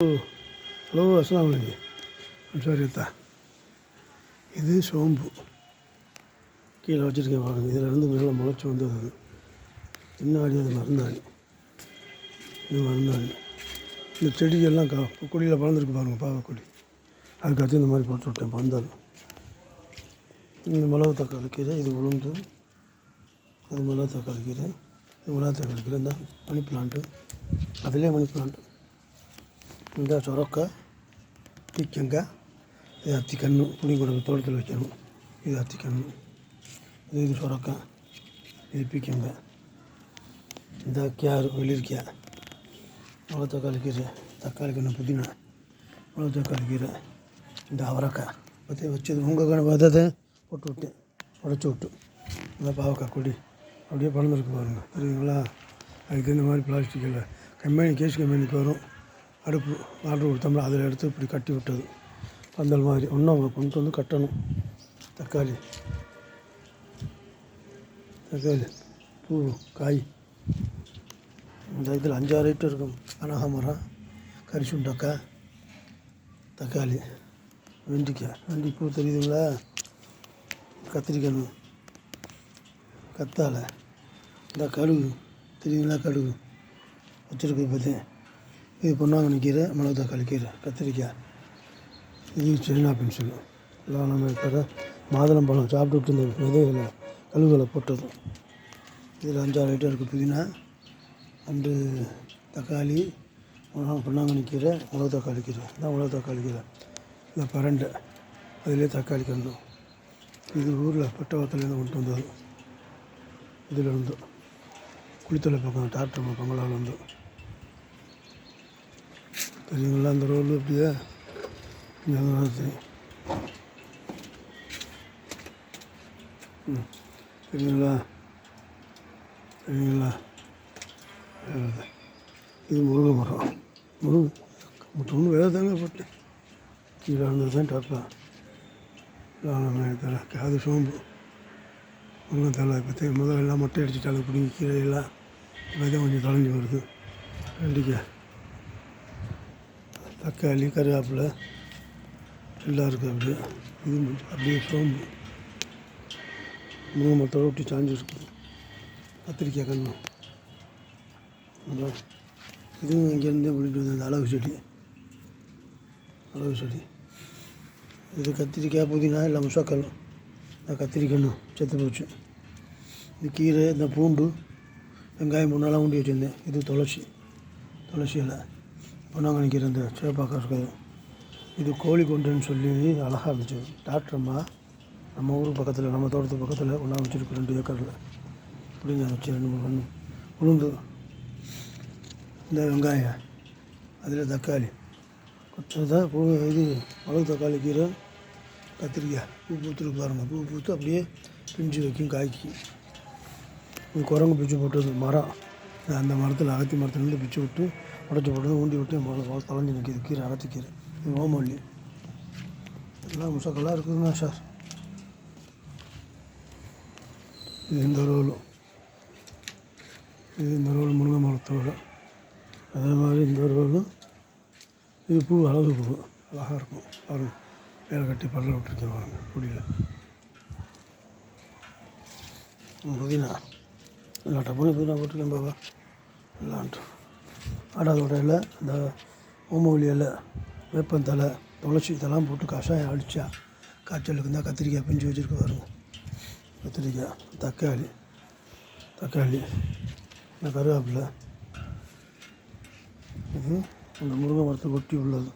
Hello அஸ்ஸலாமு அலைக்கும். சரி அத்தா, இது சோம்பு கீழே வச்சுருக்கேன் பாருங்கள். இதிலேருந்து மேலே முளைச்சி வந்தது. அது பின்னாடி அது மருந்தாணி. இது மருந்தாணி. இந்த செடிகள்லாம் கொடியில் பறந்துருக்கு பாருங்கள், பாவக்கொடி. அதுக்காச்சும் இந்த மாதிரி போட்டு விட்டேன் பந்தல். இந்த மிளகு தக்காளி கீரை, இது உளுந்து, அது மிளகு தக்காளி கீரை, இது மிளகு தக்காளி கீரை. இந்த மணி பிளான்ட்டு, அதிலே மணி பிளான்ட்டு. இந்த சொரக்காய், பீக்கங்காய், இது அத்திக்கன்று. புளிக்கூட தோட்டத்தில் வைக்கணும். இது அத்திக்கன்று. இது சொரக்காய், இது பீக்கங்காய். இந்த கேரு, வெள்ளரிக்காய், மிளகு தக்காளி கீரை, தக்காளி கன்று, புதினா, மிளகு தக்காளி கீரை. இந்த அவரைக்காய் பற்றி வச்சது உங்கள் விதத்தை போட்டு விட்டேன், உடச்சி விட்டு. இந்த பாவக்காய் கொடி அப்படியே பறந்துருக்கு பாருங்கள், தெரியுங்களா? அதுக்கு இந்த மாதிரி பிளாஸ்டிக்கில் கம்பெனி, கேஸ் கம்பெனிக்கு வரும். அடுப்பு ஆர்டர் கொடுத்தோம்னா அதில் எடுத்து இப்படி கட்டி விட்டது பந்தல் மாதிரி. ஒன்றும் அவங்க கொண்டு வந்து கட்டணும். தக்காளி, பூ, காய். இந்த இதில் 5-6 ஐட்டம் இருக்கும். கனகாமரம், கரிசுண்டக்காய், தக்காளி, வெண்டிக்காய், வெண்டி பூ தெரியுதுங்களா? கத்திரிக்காய், கத்தாழை, இந்த கடுகு தெரியுங்களா? கடுகு வச்சுருக்கு பற்றி. இது பொன்னாங்கண்ணி கீரை, மிளகு தக்காளி கீரை, கத்திரிக்காய். இது சைனா பென்சில். எல்லாம் நம்ம இப்போ மாதுளம்பழம் சாப்பிட்டுட்டு இந்த விதைகளை கழுவுகளை போட்டது. இதில் 5-6 ஐட்டம் இருக்குது. புதினா, அண்டு தக்காளி, பொன்னாங்கண்ணி கீரை, மிளகு தக்காளி கீரை. இதான் மிளகு தக்காளி கீரை. இந்த பரண்டை, அதிலே தக்காளி கன்று. இது ஊரில் பட்டவத்திலேருந்து கொண்டு வந்தது. இதிலேருந்து குளித்தலை பக்கம் டாக்டர் பங்களாவிலேருந்து. தெரியுங்களா? அந்த ரோடு அப்படியே தெரியுங்களா? தெரியுங்களா? இது முருங்கை மரம். முருங்கை வேறு தாங்க போட்டேன். கீழே இருந்தது தான் டாப்பா. தலை அது சோம்பு, முருங்கை தலை. பற்றி முதல்ல எல்லாம் மொட்டை அடிச்சுட்டாலும் பிடிங்கி கீரையெல்லாம் விதை கொஞ்சம் தொலைஞ்சி வருது. வெண்டிக்காய், தக்காளி, கருவேப்பிலை எல்லாம் இருக்குது. அப்படியே இது அப்படியே சோம்பு முருங்கை மரத்தோடு ஒட்டி சாஞ்சி இருக்குது. கத்திரிக்காய் கன்று. இதுவும் இங்கேருந்தே பிடிக்கிட்டு வந்தது. அளவு செடி, அளவு செடி. இது கத்திரிக்காய், புதினா, இல்லை முசக்கல். இந்த கத்திரிக்கன்று செத்து போச்சு. இது கீரை, இந்த பூண்டு, வெங்காயம் முன்னாலாம் ஊண்டி வச்சுருந்தேன். இது துளசி, துளசி இலை, பொன்னாங்கண்ணி கீரை, இந்த சேப்பாக்காய் இருக்காது. இது கோழி கொண்டுன்னு சொல்லி அழகாக இருந்துச்சு. டாக்டர் அம்மா நம்ம ஊருக்கு பக்கத்தில், நம்ம தோட்டத்துக்கு பக்கத்தில் ஒன்றா வச்சுருக்கு. 2 ஏக்கரில் இப்படிங்க வச்சு 2-3 கன்று. உளுந்து, இந்த வெங்காயம், அதில் தக்காளி கொச்சதான் பூ. இது மிளகு தக்காளி கீரை, கத்திரிக்காய். பூ பூத்துருக்கு பாருங்கள். பூ பூத்து அப்படியே பிஞ்சு வைக்கும், காய்க்கு. இது குரங்கு பிச்சு போட்டது மரம். அந்த மரத்தில், அகத்தி மரத்துலேருந்து பிச்சு விட்டு உடச்சி போட்டது, ஊண்டி விட்டு தொலைஞ்சி நிற்கிது. கீரை, அகத்திக்கீரை. இது ஓமல்லி. எல்லாம் முசக்கெல்லாம் இருக்குதுங்க சார். இது இந்த ரோலு, இது இந்த ரோல் முருங்கை மரத்தோடு. அதே மாதிரி இந்த ரோலு. இது பூ, அழகு பூ, அழகாக இருக்கும் பாருங்கள். வேலை கட்டி பல்ல விட்டுருக்கேன் பாருங்கள் குடியில். புதினா, எல்லா டப்புனு புதினா போட்டிருக்கேன் பாப்பா. எல்லான்ட்டு ஆடாதோட இலை, இந்த ஓமவல்லி இலை, வேப்பந்தலை, துளசி இதெல்லாம் போட்டு கஷாயம் அடித்தா காய்ச்சலுக்கு. இருந்தால் கத்திரிக்காய் பிஞ்சு வச்சுருக்க பாருங்க. கத்திரிக்காய், தக்காளி, தக்காளி, இந்த கருவேப்பிலை. இது அந்த முருங்கை மரத்தை ஒட்டி உள்ளது.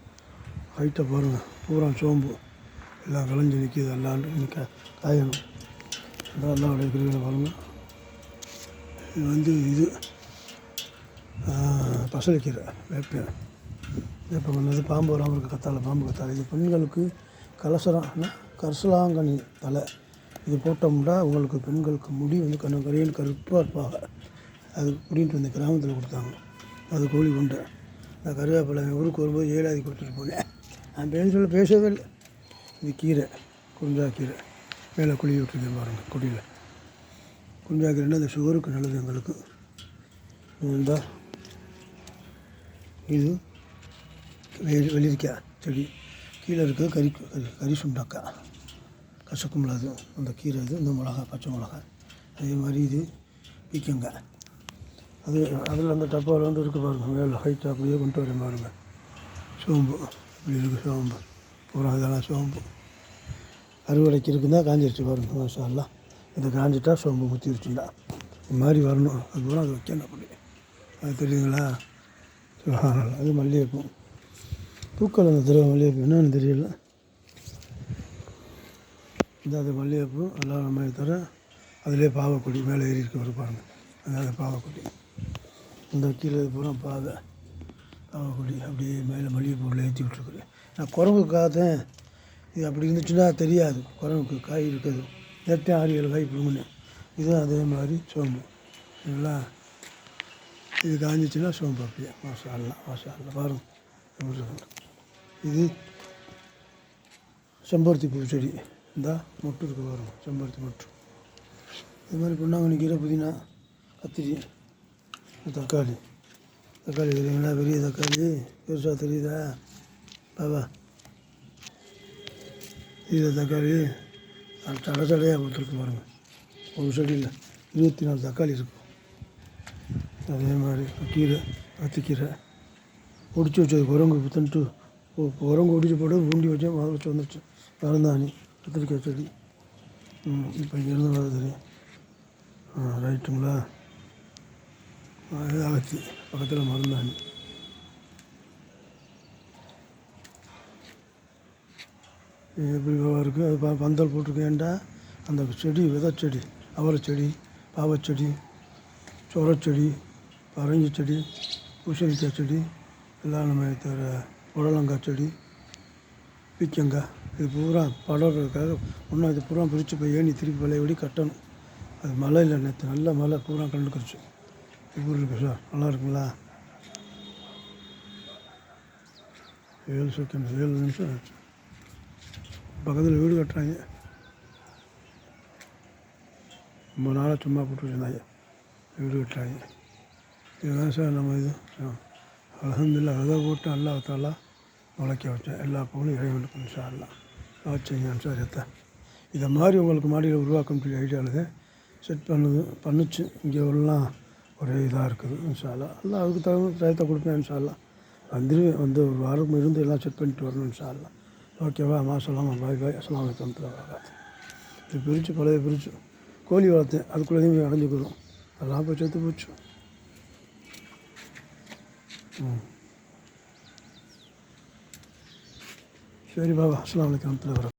ஹைட்டை பாருங்கள். பூரா சோம்பு எல்லாம் விளைஞ்சி நிற்கிது. எல்லாம் காயணும். இதெல்லாம் விளைவிக்கிறீங்க பாருங்கள். இது இது பசலைக்கீரை, வேப்பேன். இப்போ பண்ணது பாம்பு வராமல் இருக்க கத்தாழை, பாம்பு கத்தாழை. இது பெண்களுக்கு கரிசலாங்கண்ணி தலை. இது போட்டோம்னா உங்களுக்கு பெண்களுக்கு முடி வந்து கரையன்னு கருப்பாக இருப்பாங்க. அது பிடிங்கிட்டு வந்து கிராமத்தில் கொடுத்தாங்க. அது கோழி கொண்டை. நான் கருவேப்பிலை ஊருக்கு வரும்போது 7ஆவது கொடுத்துட்டு போனேன். நான் பேசவே இல்லை. இது கீரை, குறிஞ்சாக்கீரை. மேலே குழி விட்டுருக்கேன் பாருங்கள் கொடியில். குறிஞ்சாக்கீரைன்னா அந்த சுகருக்கு நல்லது எங்களுக்கு. இந்த இது வெள்ளரிக்காய் செடி, கீழே இருக்குது கறி சுண்டக்காய், கசக்கும்ல அது அந்த கீரை இது, இந்த மிளகா பச்சை மிளகா, அதே மாதிரி இது பீக்கங்காய். அதில் அந்த டப்பாவில் வந்து இருக்குது பாருங்கள், மேலே ஹைட்டாக அப்படியே கொண்டு வரேன் பாருங்கள். சோம்பு இப்படி இருக்குது, சோம்பு பூரா இதெல்லாம் சோம்பு அறுவடைக்கு இருக்குன்னா காஞ்சிருச்சு பாருங்கள். மாஷாஅல்லாஹ், இதை காஞ்சிட்டா சோம்பு முத்திருச்சுண்டா இது மாதிரி வரணும். அது பூரா அது வைக்கணும் அப்படி, அது தெரியுங்களா? சுப்ஹானல்லாஹ். அது மல்லிகைப்பூ பூக்கள், அந்த தடவை மல்லிகைப்பூ என்னன்னு தெரியல. இந்த அது மல்லிகைப்பூ எல்லாம் நம்ம தர அதிலே பாவக்கொடி மேலே ஏறி இருக்க வர பாருங்கள். அதாவது பாவக்கொடி, இந்த கீழே பூரா பாவக்கொடி அப்படியே மேலே மல்லிகைப்பூவில் ஏற்றி விட்ருக்குது. நான் குரங்குக்காகத்தான் இது அப்படி இருந்துச்சுன்னா தெரியாது, குரங்குக்கு காய் இருக்குது. நேரத்தையும் 6-7 காய் பிடுங்கினேன். இதுவும் அதே மாதிரி சோம்பு சரிங்களா? இது காஞ்சிச்சுன்னா சோம்பு அப்படியே. மாஷாஅல்லாஹ் பாருங்கள் எப்படி இருக்கு. இது செம்பருத்தி பூ செடி, இந்த மொட்டு இருக்குது பாருங்கள், செம்பருத்தி மொட்டு. இது மாதிரி பொன்னாங்கண்ணி கீரை, புதினா, கத்திரி, தக்காளி தெரியுங்களா? பெரிய தக்காளி பெருசாக தெரியுதா பாபா? இது தக்காளி சடையாக கொடுத்துருக்கு பாருங்கள். ஒரு செடியில் 24 தக்காளி இருக்கும். அதே மாதிரி கீரை, அத்திக்கீரை ஒடிச்சு வச்சது, குரங்கு தின்ட்டு குரங்கு ஒடிச்சு போட்டு பூண்டி வச்சேன், மத வச்சு வந்துடுச்சு. மருந்தாணி, கத்திரிக்காய் செடி. இப்போ இங்கேருந்து வர தெரியும். ரைட்டுங்களா? அது அகத்தி பக்கத்தில் மருந்தாணி. எப்படி இருக்குது? அது பந்தல் போட்டிருக்கேன்டா. அந்த செடி விதைச்செடி, அவரைச்செடி, பாவச்செடி, சொரச்செடி, பரங்கி செடி, பூசணிக்காய் செடி, எல்லாம் நம்ம தர புடலங்காய் செடி, பீக்கங்காய், இது பூரா படர்றதுக்காக இன்னும் இது பூரா பிரித்து போய் ஏணி திருப்பி பழையபடி கட்டணும். அது மழை இல்லை, நேற்று நல்ல மழை, பூரா கண்டுக்கிடுச்சு. எப்படி இருக்குது சார்? நல்லா இருக்குங்களா? 7 செகண்ட் 7 நிமிஷம் ஆச்சு. பக்கத்தில் வீடு கட்டுறாங்க. ரொம்ப நாளாக சும்மா போட்டு வச்சுருந்தாங்க, வீடு கட்டுறாங்க. இதுதான் சார் நம்ம இது. அல்ஹம்துலில்லாஹ், விதை போட்டு அல்லாஹ் தஆலா முளைக்க வச்சேன். எல்லா பூவும் இறைவனுக்கு இன்ஷா அல்லாஹ் வச்சுங்க சார். இதை மாதிரி உங்களுக்கு மாடியில் உருவாக்கம் சொல்லி ஐடியாவில் செட் பண்ணுச்சு. இங்கே எல்லாம் ஒரே இதாக இருக்குது. இன்ஷா அல்லாஹ் எல்லாம் அதுக்கு தகுந்த டயத்தை கொடுப்பேன். இன்ஷா அல்லாஹ் வந்துடுவேன். வந்து ஒரு வாரம் இருந்து எல்லாம் செட் பண்ணிட்டு வரணும். இன்ஷா அல்லாஹ். ஓகேவா? மாசலாம். பாய் பாய். அஸ்ஸலாமு அலைக்கும் வரஹ்மத்துல்லாஹி. இது பிரித்து பழைய பிரித்து கோழி வளர்த்தேன், அதுக்குள்ளேயும் அடைஞ்சிக்கிறோம். அதெல்லாம் போய் செத்து போச்சு. சரி பாபா. அஸ்ஸலாமு அலைக்கும் வரஹ்மத்துல்லாஹி.